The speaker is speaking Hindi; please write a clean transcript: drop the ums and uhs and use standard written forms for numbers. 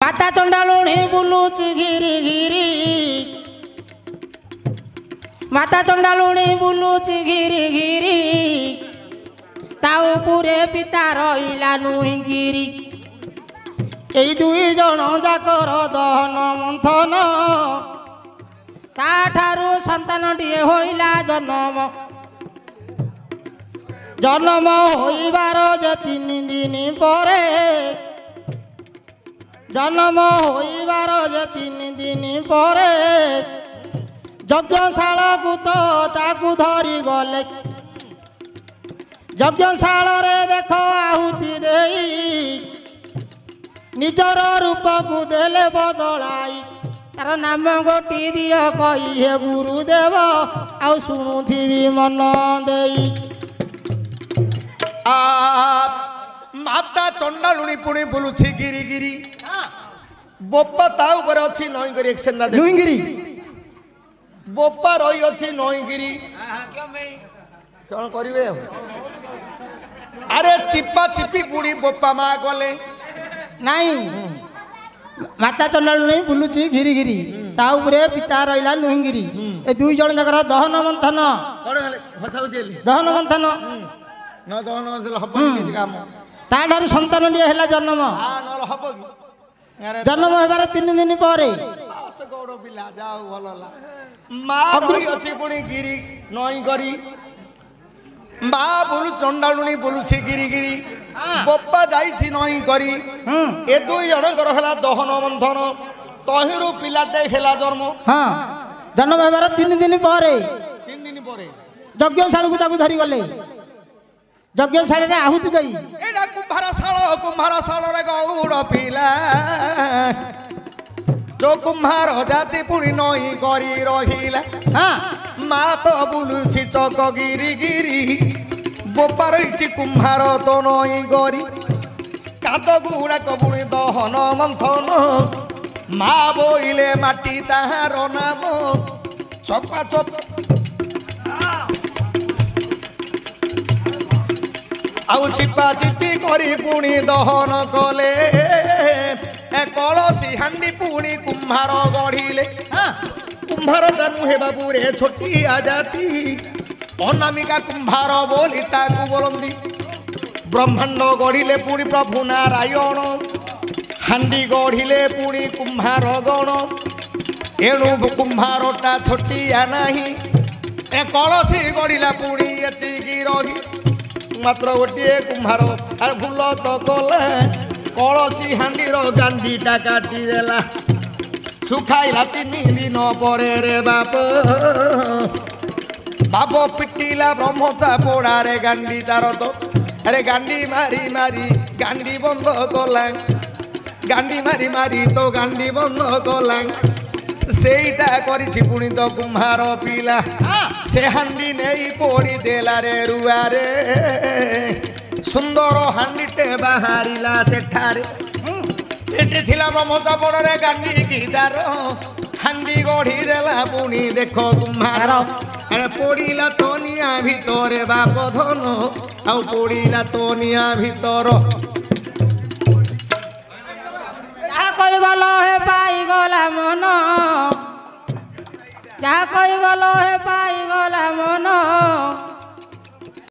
माता चंडालुणी बुलुची घिरी घिरी माता चंडालुणी बुलुची घिरी घिरी ताऊ पुरे पिता रहिला नुहिंगिरी एई दुई जण जाकर दहन मंथन ताठारु संतानटिए होइला जन्म जन्म होइबार जे 3 दिन परे जन्म होइबार जे 3 दिन परे यज्ञशाला को तो ताकू धरी गले यज्ञशाला रे देख आहुति देई निजर रूप को देले बदलाई तार नाम गोटी दियो कही हे गुरुदेव आउ शुणुथिबी मन देई माता चंडालुणी पुणी बुलुछि गिरी गिरी बोपा ता ऊपर अछि नईगिरी एक्शन ना नुईगिरी बोपा रही अछि नईगिरी कौन करिवे अरे चिपा चिपी बुढ़ी बोपा मा गले नहीं माता चंडालुणी बुलुची घिरी घिरी ता ऊपरे पिता रहिला नुहिंगिरी ए दुई जण जकर दहन मंथन दहन मंथन न दहन हब किसी काम ता ठारू संतान दिए हैला जन्म न हब कि जन्म हेबार 3 दिन परे गौड़ पिला जाओ भलला मा रही अछि पुणी गिरी नई करी मा बुलु चंडालुणी बुलुछि गिरी गिरी बोपा जाइछि नई करी ए दुई जणकर हला दहन बंधन तहिरु पिलाटे हेला जन्म हां जन्म हेबार 3 दिन परे 3 दिन परे यज्ञशाला को ताकू धरी गले यज्ञशाला रे आहुति देई एडा कुम्हार शाल रे गौड़ पिला जो कुम्हार जाति पुणी नई करी रहिला हां मा तो बुलुछि चक गिरी गिरी बोपा रहिछि कुम्हार तो नई गरी काद गुड़ा कबुणी दहन मंथन मा बोइले माटी ताहार नाम चपा चप आउ चिपा चिपी करी पुणी दहन कले ए कलसी हांडी पुणी कुम्हार गढ़िले कुम्हार टानु हे बाबू रे छोटी आजाती अनामिका कुम्हार बोली ताकू बोलंदी ब्रह्मांड गढ़िले पुणी प्रभु नारायण हांडी गढ़िले पुणी कुम्हार गण एणु कुम्हारटा छोटिया नाही ए कलसी गढ़िला पुणी एतिकी रही मात्र गोटे कुम्हार आर भूल तो कला कलसी हांडीर गांडीटा काटिदेला सुखाइला 3 दिन परे रे बाप बाप पिटिला ब्रह्मचा पोड़ा रे गांडी तार तो अरे गांडी मारी मारी गांडी बंद कला गांडी मारी मारी तो गांडी बंद कला सेटा करिछि पुणी तो कुम्हार पिला से हांडी नहीं पोड़ी देला रे रुआ रे सुंदर हांडीटे बाहरिला सेठारे एटे थिला ब्रह्मचा पोड़ा रे गांडी गीतार हांडी गढ़ी देला पुणी देखो कुम्हार अरे पोड़ीला तो निया भितरे बाप धन आउ पोड़ीला तो निया भितर कई गल हे पाई गला मन जा कई गल हे पाई गला मन